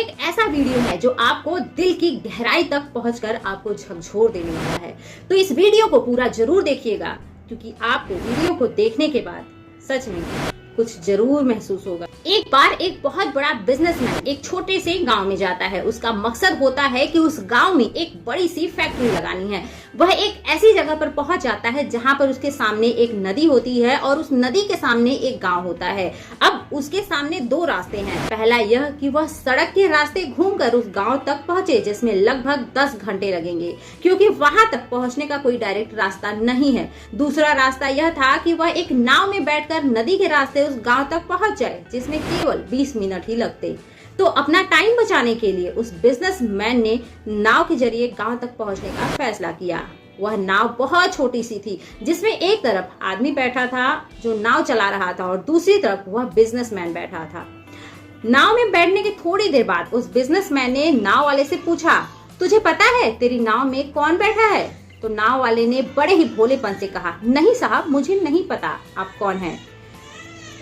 एक ऐसा वीडियो है जो आपको दिल की गहराई तक पहुंचकर आपको झकझोर देने वाला है। तो इस वीडियो को पूरा जरूर देखिएगा, क्योंकि आपको वीडियो को देखने के बाद सच में कुछ जरूर महसूस होगा। एक बार एक बहुत बड़ा बिजनेसमैन एक छोटे से गांव में जाता है। उसका मकसद होता है कि उस गांव में एक बड़ी सी फैक्ट्री लगानी है। वह एक ऐसी जगह पर पहुंच जाता है जहां पर उसके सामने एक नदी होती है और उस नदी के सामने एक गांव होता है। अब उसके सामने दो रास्ते हैं। पहला यह कि वह सड़क के रास्ते घूमकर उस गांव तक पहुंचे, जिसमें लगभग 10 घंटे लगेंगे, क्योंकि वहां तक पहुंचने का कोई डायरेक्ट रास्ता नहीं है। दूसरा रास्ता यह था कि वह एक नाव में बैठकर नदी के रास्ते उस गांव तक पहुंच जाए, जिसमें केवल 20 मिनट ही लगते। तो अपना टाइम बचाने के लिए उस बिजनेसमैन ने नाव के जरिए गांव तक पहुंचने का फैसला किया। वह नाव बहुत छोटी सी थी, जिसमें एक तरफ आदमी बैठा था जो नाव चला रहा था और दूसरी तरफ वह बिजनेसमैन बैठा था। नाव में बैठने के थोड़ी देर बाद उस बिजनेसमैन ने नाव वाले से पूछा, तुझे पता है तेरी नाव में कौन बैठा है? तो नाव वाले ने बड़े ही भोलेपन से कहा, नहीं साहब, मुझे नहीं पता आप कौन हैं।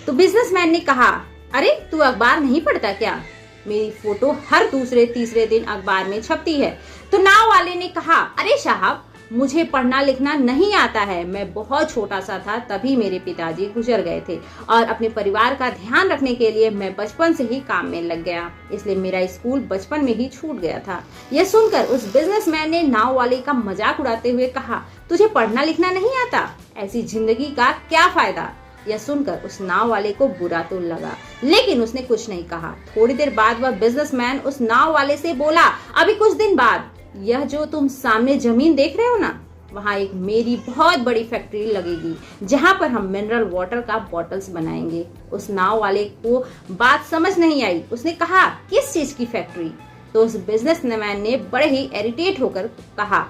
तो बिजनेसमैन ने कहा, अरे तू अखबार नहीं पढ़ता क्या? मेरी फोटो हर दूसरे तीसरे दिन अखबार में छपती है। तो नाव वाले ने कहा, अरे साहब, मुझे पढ़ना लिखना नहीं आता है। मैं बहुत छोटा सा था तभी मेरे पिताजी गुजर गए थे और अपने परिवार का ध्यान रखने के लिए मैं बचपन से ही काम में लग गया, इसलिए मेरा स्कूल बचपन में ही छूट गया था। यह सुनकर उस बिजनेसमैन ने नाव वाले का मजाक उड़ाते हुए कहा, तुझे पढ़ना लिखना नहीं आता? ऐसी जिंदगी का क्या फायदा? यह सुनकर उस नाव वाले को बुरा तो लगा, लेकिन उसने कुछ नहीं कहा। थोड़ी देर बाद वह बिजनेसमैन उस नाव वाले से बोला, अभी कुछ दिन बाद यह जो तुम सामने जमीन देख रहे हो ना, वहाँ एक मेरी बहुत बड़ी फैक्ट्री लगेगी, जहाँ पर हम मिनरल वाटर का बॉटल्स बनाएंगे। उस नाव वाले को बात समझ नहीं आई। उसने कहा, किस चीज की फैक्ट्री? तो उस बिजनेसमैन ने बड़े ही इरिटेट होकर कहा,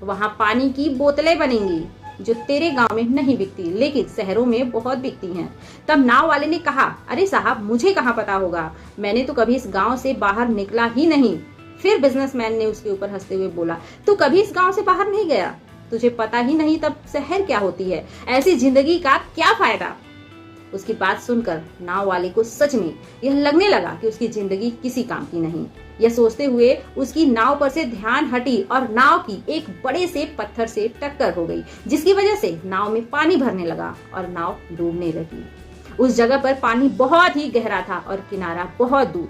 वहाँ पानी की बोतलें बनेंगी जो तेरे गांव में नहीं बिकती, लेकिन शहरों में बहुत बिकती हैं। तब नाव वाले ने कहा, अरे साहब, मुझे कहाँ पता होगा, मैंने तो कभी इस गांव से बाहर निकला ही नहीं। फिर बिजनेसमैन ने उसके ऊपर हंसते हुए बोला, तू कभी इस गांव से बाहर नहीं गया, तुझे पता ही नहीं तब शहर क्या होती है, ऐसी जिंदगी का क्या फायदा? उसकी बात सुनकर नाव वाले को सच में यह लगने लगा कि उसकी जिंदगी किसी काम की नहीं। यह सोचते हुए उसकी नाव पर से ध्यान हटी और नाव की एक बड़े से पत्थर से टक्कर हो गई, जिसकी वजह से नाव में पानी भरने लगा और नाव डूबने लगी। उस जगह पर पानी बहुत ही गहरा था और किनारा बहुत दूर।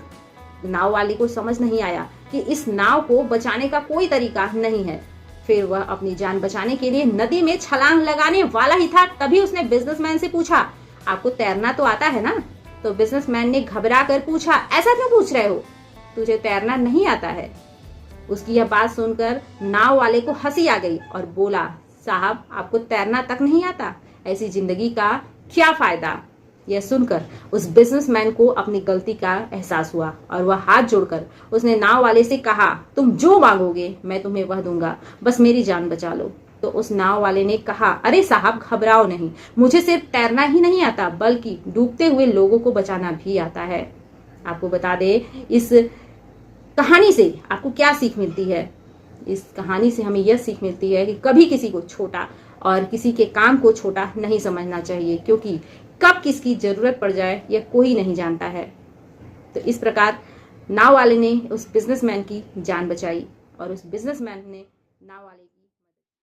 नाव वाले को समझ नहीं आया कि इस नाव को बचाने का कोई तरीका नहीं है। फिर वह अपनी जान बचाने के लिए नदी में छलांग लगाने वाला ही था, तभी उसने बिजनेसमैन से पूछा, आपको तैरना तो आता है ना? तो बिजनेसमैन ने घबरा कर पूछा, ऐसा क्यों पूछ रहे हो, तुझे तैरना नहीं आता है? उसकी यह बात सुनकर नाव वाले को हंसी आ गई और बोला, साहब, आपको तैरना तक नहीं आता, ऐसी जिंदगी का क्या फायदा? यह सुनकर उस बिजनेसमैन को अपनी गलती का एहसास हुआ और वह हाथ जोड़कर उसने नाव वाले से कहा, तुम जो मांगोगे मैं तुम्हें वह दूंगा, बस मेरी जान बचा लो। तो उस नाव वाले ने कहा, अरे साहब, घबराओ नहीं, मुझे सिर्फ तैरना ही नहीं आता, बल्कि डूबते हुए लोगों को बचाना भी आता है। आपको बता दे, इस कहानी से आपको क्या सीख मिलती है? इस कहानी से हमें यह सीख मिलती है कि कभी किसी को छोटा और किसी के काम को छोटा नहीं समझना चाहिए, क्योंकि कब किसकी जरूरत पड़ जाए यह कोई नहीं जानता है। तो इस प्रकार नाव वाले ने उस बिजनेसमैन की जान बचाई और उस बिजनेसमैन ने नाव वाले